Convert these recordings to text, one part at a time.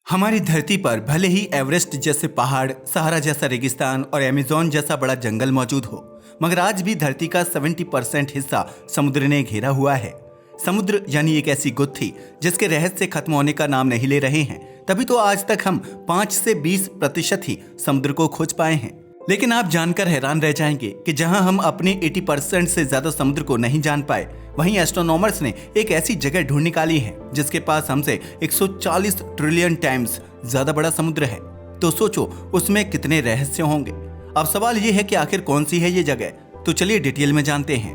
हमारी धरती पर भले ही एवरेस्ट जैसे पहाड़, सहारा जैसा रेगिस्तान और अमेज़न जैसा बड़ा जंगल मौजूद हो, मगर आज भी धरती का 70% हिस्सा समुद्र ने घेरा हुआ है। समुद्र यानी एक ऐसी गुत्थी जिसके रहस्य खत्म होने का नाम नहीं ले रहे हैं। तभी तो आज तक हम 5 से 20% ही समुद्र को खोज पाए हैं। लेकिन आप जानकर हैरान रह जाएंगे कि जहां हम अपने 80% से ज्यादा समुद्र को नहीं जान पाए, वहीं एस्ट्रोनॉमर्स ने एक ऐसी जगह ढूंढ निकाली है जिसके पास हमसे 140 ट्रिलियन टाइम्स ज्यादा बड़ा समुद्र है। तो सोचो उसमें कितने रहस्य होंगे। अब सवाल ये है कि आखिर कौन सी है ये जगह, तो चलिए डिटेल में जानते हैं।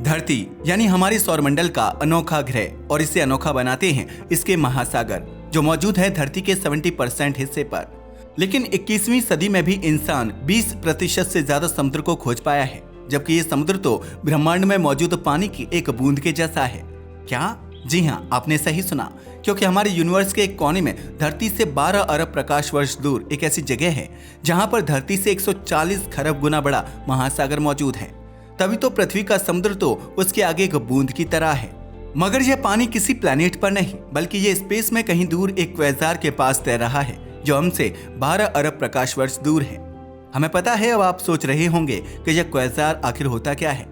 धरती यानी हमारे सौरमंडल का अनोखा ग्रह, और इसे अनोखा बनाते हैं इसके महासागर जो मौजूद है धरती के 70% हिस्से पर। लेकिन 21वीं सदी में भी इंसान 20% से ज्यादा समुद्र को खोज पाया है, जबकि ये समुद्र तो ब्रह्मांड में मौजूद पानी की एक बूंद के जैसा है। क्या? जी हाँ, आपने सही सुना, क्योंकि हमारे यूनिवर्स के एक कोने में धरती से 12 अरब प्रकाश वर्ष दूर एक ऐसी जगह है जहां पर धरती से 140 खरब गुना बड़ा महासागर मौजूद है। तभी तो पृथ्वी का समुद्र तो उसके आगे एक बूंद की तरह है। मगर यह पानी किसी प्लेनेट पर नहीं, बल्कि ये स्पेस में कहीं दूर एक क्वेज़ार के पास तैर रहा है जो हमसे 12 अरब प्रकाश वर्ष दूर है। हमें पता है। अब आप सोच रहे होंगे कि यह क्वेज़ार आखिर होता क्या है।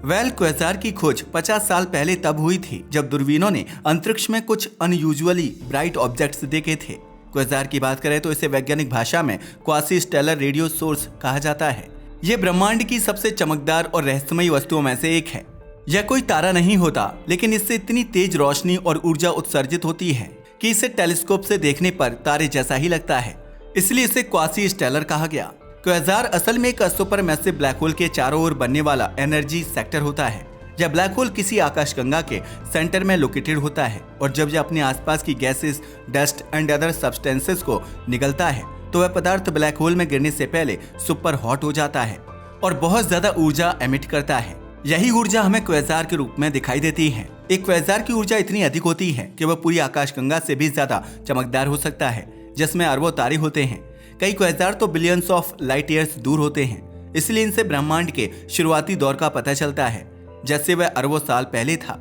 क्वेज़ार की खोज 50 साल पहले तब हुई थी जब दूरबीनों ने अंतरिक्ष में कुछ अनयूजुअली ब्राइट ऑब्जेक्ट्स देखे थे। क्वेज़ार की बात करें तो इसे वैज्ञानिक भाषा में क्वासी स्टेलर रेडियो सोर्स कहा जाता है। यह ब्रह्मांड की सबसे चमकदार और रहस्यमयी वस्तुओं में से एक है। यह कोई तारा नहीं होता, लेकिन इससे इतनी तेज रोशनी और ऊर्जा उत्सर्जित होती है कि इसे टेलीस्कोप से देखने पर तारे जैसा ही लगता है, इसलिए इसे क्वासी स्टेलर कहा गया। क्वेज़ार असल में एक सुपरमैसिव ब्लैक होल के चारों ओर बनने वाला एनर्जी सेक्टर होता है। यह ब्लैक होल किसी आकाशगंगा के सेंटर में लोकेटेड होता है, और जब यह अपने आसपास की gases, dust and other substances को निगलता है तो वह पदार्थ ब्लैक होल में गिरने से पहले सुपर हॉट हो जाता है और बहुत ज्यादा ऊर्जा एमिट करता है। यही ऊर्जा हमें क्वेज़ार के रूप में दिखाई देती है। एक क्वेज़ार की ऊर्जा इतनी अधिक होती है कि वह पूरी आकाशगंगा से भी ज्यादा चमकदार हो सकता है, जिसमें अरबों तारे होते हैं। कई क्वेज़ार तो बिलियंस ऑफ लाइट ईयर्स दूर होते हैं, इसलिए इनसे ब्रह्मांड के शुरुआती दौर का पता चलता है, जैसे वह अरबों साल पहले था।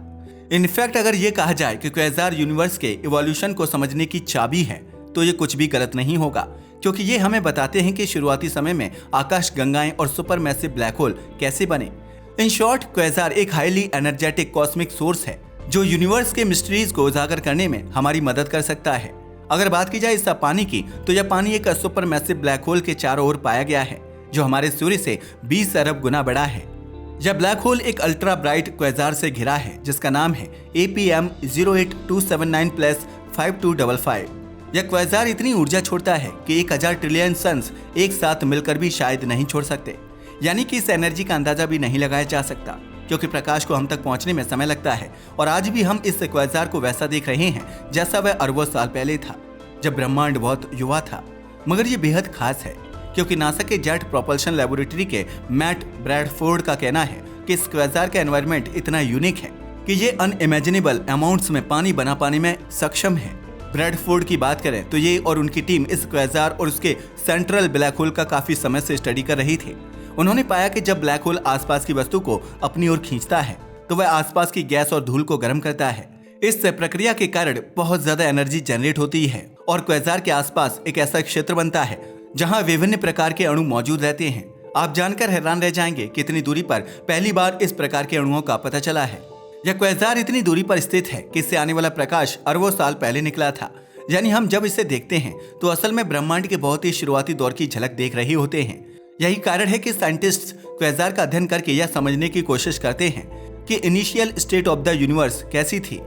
इनफैक्ट अगर ये कहा जाए कि क्वेज़ार यूनिवर्स के इवोल्यूशन को समझने की चाबी है, तो ये कुछ भी गलत नहीं होगा, क्योंकि ये हमें बताते हैं कि शुरुआती समय में आकाशगंगाएं और सुपरमैसिव ब्लैक होल कैसे बने। इन शॉर्ट, क्वेज़ार एक हाईली एनर्जेटिक कॉस्मिक सोर्स है जो यूनिवर्स के मिस्ट्रीज को उजागर करने में हमारी मदद कर सकता है। अगर बात की जाए इस पानी की, तो यह पानी एक सुपरमैसिव ब्लैक होल के चारों ओर पाया गया है जो हमारे सूर्य से 20 अरब गुना बड़ा है। यह ब्लैक होल एक अल्ट्रा ब्राइट क्वेज़ार से घिरा है जिसका नाम है APM 08279+5255। यह क्वेज़ार इतनी ऊर्जा छोड़ता है कि 1000 ट्रिलियन सन्स एक साथ मिलकर भी शायद नहीं छोड़ सकते। यानी कि इस एनर्जी का अंदाजा भी नहीं लगाया जा सकता, क्योंकि प्रकाश को हम तक पहुंचने में समय लगता है। और आज भी हम इस क्वेज़ार को वैसा देख रहे हैं जैसा वह अरबों साल पहले था, जब ब्रह्मांड बहुत युवा था। मगर ये बेहद खास है, क्योंकि नासा के जेट प्रोपल्शन लेबोरेटरी के मैट ब्रैडफोर्ड का कहना है कि इस क्वेज़ार का एनवायरनमेंट इतना यूनिक है कि ये अनइमेजिनेबल अमाउंट्स में पानी बना पाने में सक्षम है। ब्रैडफोर्ड की बात करें तो ये और उनकी टीम इस क्वेज़ार और उसके सेंट्रल ब्लैक होल का काफी समय से स्टडी कर रही थी। उन्होंने पाया कि जब ब्लैक होल आसपास की वस्तु को अपनी ओर खींचता है तो वह आसपास की गैस और धूल को गर्म करता है। इस प्रक्रिया के कारण बहुत ज्यादा एनर्जी जनरेट होती है और क्वेज़ार के आसपास एक ऐसा क्षेत्र बनता है जहां विभिन्न प्रकार के अणु मौजूद रहते हैं। आप जानकर हैरान रह जाएंगे कि इतनी दूरी पर पहली बार इस प्रकार के अणुओं का पता चला है। यह क्वेज़ार इतनी दूरी पर स्थित है कि इससे आने वाला प्रकाश अरबों साल पहले निकला था। यानी हम जब इसे देखते हैं तो असल में ब्रह्मांड के बहुत ही शुरुआती दौर की झलक देख रहे होते हैं। यही कारण है कि साइंटिस्ट्स क्वेज़ार का अध्ययन करके यह समझने की कोशिश करते हैं कि initial state of the universe कैसी थी।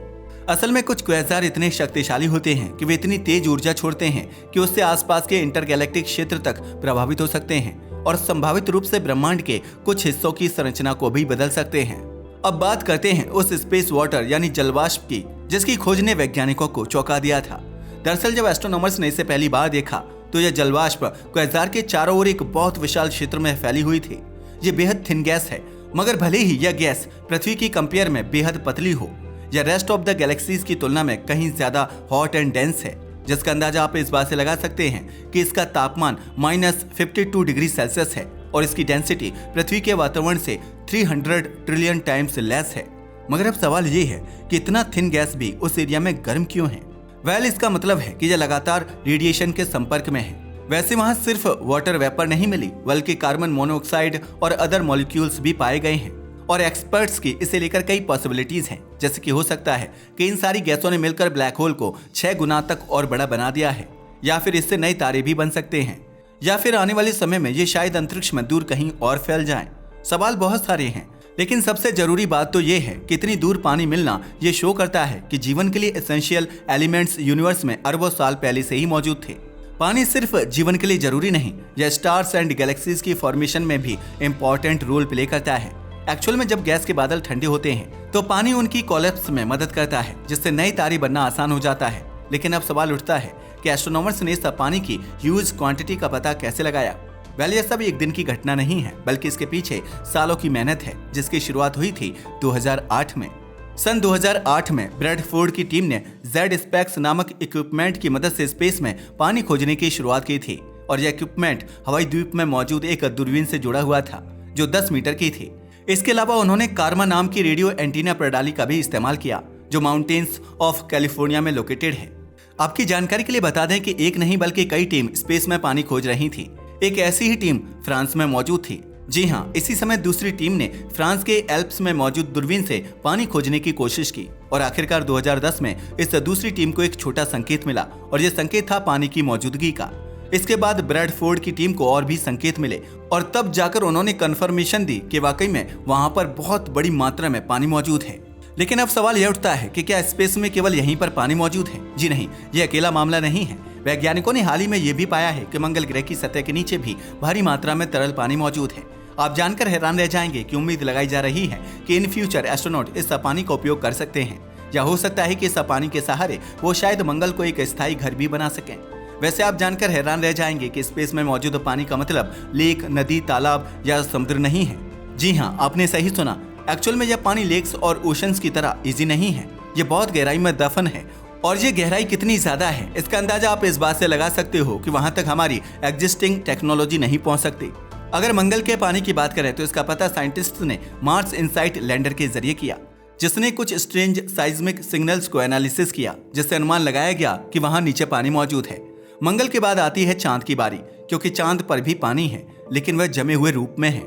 असल में कुछ क्वेज़ार इतने शक्तिशाली होते हैं कि वे इतनी तेज ऊर्जा छोड़ते हैं कि उससे आसपास के इंटरगैलेक्टिक क्षेत्र तक प्रभावित हो सकते हैं और संभावित रूप से ब्रह्मांड के कुछ हिस्सों की संरचना को भी बदल सकते हैं। अब बात करते हैं उस स्पेस वाटर यानी जलवाष्प की, जिसकी खोज ने वैज्ञानिकों को चौंका दिया था। दरअसल जब एस्ट्रोनॉमर्स ने इसे पहली बार देखा तो यह जलवाष्प क्वेज़ार के चारों ओर एक बहुत विशाल क्षेत्र में फैली हुई थी। यह बेहद थिन गैस है, मगर भले ही यह गैस पृथ्वी की कंपेयर में बेहद पतली हो, यह रेस्ट ऑफ द गैलेक्सीज की तुलना में कहीं ज्यादा हॉट एंड डेंस है, जिसका अंदाजा आप इस बात से लगा सकते हैं कि इसका तापमान -52 डिग्री सेल्सियस है और इसकी डेंसिटी पृथ्वी के वातावरण से 300 ट्रिलियन टाइम्स लेस है। मगर अब सवाल ये है कि इतना थिन गैस भी उस एरिया में गर्म क्यों है? इसका मतलब है कि यह लगातार रेडिएशन के संपर्क में है। वैसे वहां सिर्फ वाटर वेपर नहीं मिली, बल्कि कार्बन मोनोऑक्साइड और अदर मॉलिक्यूल्स भी पाए गए हैं। और एक्सपर्ट्स की इसे लेकर कई पॉसिबिलिटीज हैं, जैसे कि हो सकता है कि इन सारी गैसों ने मिलकर ब्लैक होल को 6 गुना तक और बड़ा बना दिया है, या फिर इससे नए तारे भी बन सकते हैं, या फिर आने वाले समय में ये शायद अंतरिक्ष में दूर कहीं और फैल जाएं। सवाल बहुत सारे हैं, लेकिन सबसे जरूरी बात तो ये है कि इतनी दूर पानी मिलना ये शो करता है कि जीवन के लिए एसेंशियल एलिमेंट्स यूनिवर्स में अरबों साल पहले से ही मौजूद थे। पानी सिर्फ जीवन के लिए जरूरी नहीं, यह स्टार्स एंड गैलेक्सीज की फॉर्मेशन में भी इंपॉर्टेंट रोल प्ले करता है। एक्चुअल में जब गैस के बादल ठंडे होते हैं तो पानी उनकी कोलैप्स में मदद करता है, जिससे नए तारे बनना आसान हो जाता है। लेकिन अब सवाल उठता है कि एस्ट्रोनॉमर्स ने इस पानी की ह्यूज क्वांटिटी का पता कैसे लगाया। यह सब एक दिन की घटना नहीं है, बल्कि इसके पीछे सालों की मेहनत है, जिसकी शुरुआत हुई थी 2008 में। सन 2008 में ब्रैडफोर्ड की टीम ने Z-SPACE नामक इक्विपमेंट की मदद से स्पेस में पानी खोजने की शुरुआत की थी। और यह इक्विपमेंट हवाई द्वीप में मौजूद एक दूरबीन से जुड़ा हुआ था, जो 10 मीटर की थी। इसके अलावा उन्होंने कारमा नाम की रेडियो एंटीना प्रणाली का भी इस्तेमाल किया, जो माउंटेन्स ऑफ कैलिफोर्निया में लोकेटेड है। आपकी जानकारी के लिए बता दें कि एक नहीं बल्कि कई टीम स्पेस में पानी खोज रही थी। एक ऐसी ही टीम फ्रांस में मौजूद थी। जी हाँ, इसी समय दूसरी टीम ने फ्रांस के एल्प्स में मौजूद दूरबीन से पानी खोजने की कोशिश की, और आखिरकार 2010 में इस दूसरी टीम को एक छोटा संकेत मिला, और यह संकेत था पानी की मौजूदगी का। इसके बाद ब्रैडफोर्ड की टीम को और भी संकेत मिले, और तब जाकर उन्होंने कंफर्मेशन दी कि वाकई में वहां पर बहुत बड़ी मात्रा में पानी मौजूद है। लेकिन अब सवाल यह उठता है कि क्या स्पेस में केवल यहीं पर पानी मौजूद है? जी नहीं, यह अकेला मामला नहीं है। वैज्ञानिकों ने हाल ही में यह भी पाया है कि मंगल ग्रह की सतह के नीचे भी भारी मात्रा में तरल पानी मौजूद है। आप जानकर हैरान रह जाएंगे कि उम्मीद लगाई जा रही है कि इन फ्यूचर एस्ट्रोनॉट इस पानी का उपयोग कर सकते हैं, या हो सकता है कि इस पानी के सहारे वो शायद मंगल को एक स्थायी घर भी बना सकें। वैसे आप जानकर हैरान रह जाएंगे कि स्पेस में मौजूद पानी का मतलब लेक, नदी, तालाब या समुद्र नहीं है। जी हाँ, आपने सही सुना। एक्चुअल में यह पानी लेक्स और ओशंस की तरह इजी नहीं है। ये बहुत गहराई में दफन है, और ये गहराई कितनी ज्यादा है इसका अंदाजा आप इस बात से लगा सकते हो कि वहां तक हमारी एग्जिस्टिंग टेक्नोलॉजी नहीं पहुंच सकती। अगर मंगल के पानी की बात करें तो इसका पता साइंटिस्ट्स ने मार्स इनसाइट लैंडर के जरिए किया, जिसने कुछ स्ट्रेंज साइज्मिक सिग्नल्स को एनालिसिस किया, जिससे अनुमान लगाया गया कि वहां नीचे पानी मौजूद है। मंगल के बाद आती है चांद की बारी, क्योंकि चांद पर भी पानी है, लेकिन वह जमे हुए रूप में है।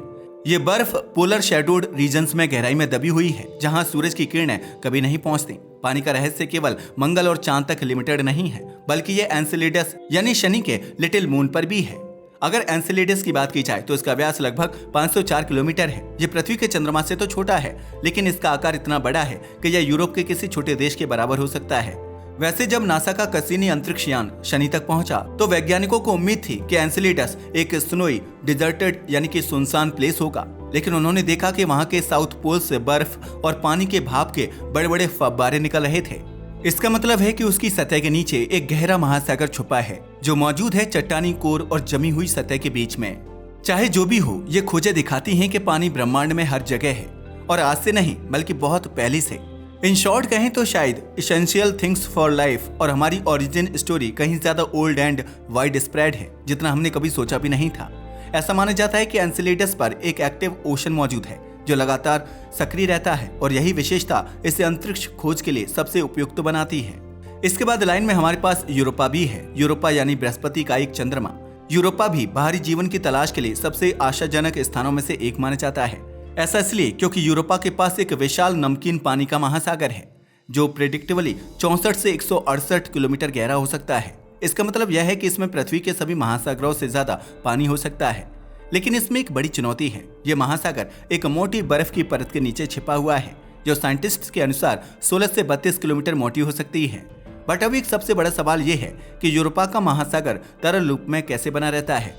ये बर्फ पोलर शेडोड रीजन्स में गहराई में दबी हुई है, जहां सूरज की किरणें कभी नहीं पहुंचती। पानी का रहस्य केवल मंगल और चांद तक लिमिटेड नहीं है, बल्कि ये एनसेलेडस यानी शनि के लिटिल मून पर भी है। अगर एनसेलेडस की बात की जाए तो इसका व्यास लगभग 504 किलोमीटर है। ये पृथ्वी के चंद्रमा से तो छोटा है, लेकिन इसका आकार इतना बड़ा है कि यह यूरोप के किसी छोटे देश के बराबर हो सकता है। वैसे जब नासा का कैसिनी अंतरिक्ष यान शनि तक पहुंचा तो वैज्ञानिकों को उम्मीद थी कि एनसेलेडस एक स्नोई डिजर्टेड यानी कि सुनसान प्लेस होगा, लेकिन उन्होंने देखा कि वहां के साउथ पोल से बर्फ और पानी के भाप के बड़े बड़े फव्वारे निकल रहे थे। इसका मतलब है कि उसकी सतह के नीचे एक गहरा महासागर छुपा है, जो मौजूद है चट्टानी कोर और जमी हुई सतह के बीच में। चाहे जो भी हो, ये खोजें दिखाती हैं कि पानी ब्रह्मांड में हर जगह है, और आज से नहीं बल्कि बहुत पहले से। इन शॉर्ट कहें तो शायद एसेंशियल थिंग्स फॉर लाइफ और हमारी ओरिजिन स्टोरी कहीं ज्यादा ओल्ड एंड वाइड स्प्रेड है, जितना हमने कभी सोचा भी नहीं था। ऐसा माना जाता है कि एनसेलेडस पर एक एक्टिव ओशन मौजूद है, जो लगातार सक्रिय रहता है, और यही विशेषता इसे अंतरिक्ष खोज के लिए सबसे उपयुक्त बनाती है। इसके बाद लाइन में हमारे पास यूरोपा भी है। यूरोपा यानी बृहस्पति का एक चंद्रमा। यूरोपा भी बाहरी जीवन की तलाश के लिए सबसे आशाजनक स्थानों में से एक माना जाता है। ऐसा इसलिए क्योंकि यूरोपा के पास एक विशाल नमकीन पानी का महासागर है, जो प्रेडिक्टिवली 64 से 168 किलोमीटर गहरा हो सकता है। इसका मतलब यह है कि इसमें पृथ्वी के सभी महासागरों से ज्यादा पानी हो सकता है। लेकिन इसमें एक बड़ी चुनौती है। यह महासागर एक मोटी बर्फ की परत के नीचे छिपा हुआ है, जो साइंटिस्ट्स के अनुसार 16 से 32 किलोमीटर मोटी हो सकती है। बट अब एक सबसे बड़ा सवाल यह है कि यूरोपा का महासागर तरल रूप में कैसे बना रहता है।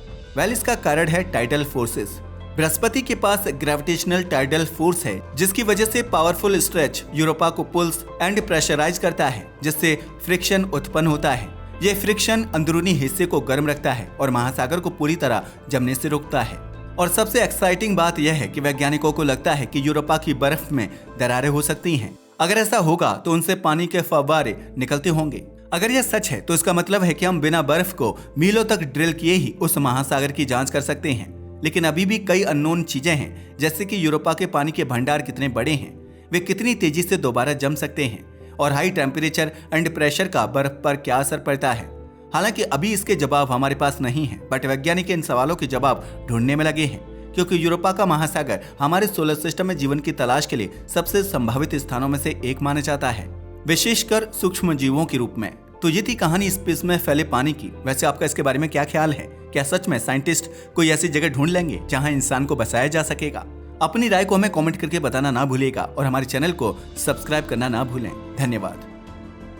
इसका कारण है टाइडल फोर्सेस। बृहस्पति के पास ग्रेविटेशनल टाइडल फोर्स है, जिसकी वजह से पावरफुल स्ट्रेच यूरोपा को पुल्स एंड प्रेशराइज करता है, जिससे फ्रिक्शन उत्पन्न होता है। ये फ्रिक्शन अंदरूनी हिस्से को गर्म रखता है और महासागर को पूरी तरह जमने से रोकता है। और सबसे एक्साइटिंग बात यह है कि वैज्ञानिकों को लगता है कि यूरोपा की बर्फ में दरारें हो सकती हैं। अगर ऐसा होगा तो उनसे पानी के फव्वारे निकलते होंगे। अगर यह सच है तो इसका मतलब है कि हम बिना बर्फ को मीलों तक ड्रिल किए ही उस महासागर की जांच कर सकते हैं। लेकिन अभी भी कई अननोन चीजें हैं, जैसे कि यूरोपा के पानी के भंडार कितने बड़े हैं, वे कितनी तेजी से दोबारा जम सकते हैं, और हाई टेम्परेचर एंड प्रेशर का बर्फ पर क्या असर पड़ता है। हालांकि अभी इसके जवाब हमारे पास नहीं है, बट वैज्ञानिक इन सवालों के जवाब ढूंढने में लगे हैं, क्योंकि यूरोपा का महासागर हमारे सोलर सिस्टम में जीवन की तलाश के लिए सबसे संभावित स्थानों में से एक माना जाता है, विशेषकर सूक्ष्म जीवों के रूप में। तो ये थी कहानी स्पेस में फैले पानी की। वैसे आपका इसके बारे में क्या ख्याल है? क्या सच में साइंटिस्ट कोई ऐसी जगह ढूंढ लेंगे जहां इंसान को बसाया जा सकेगा? अपनी राय को हमें कमेंट करके बताना ना भूलिएगा और हमारे चैनल को सब्सक्राइब करना ना भूलें। धन्यवाद।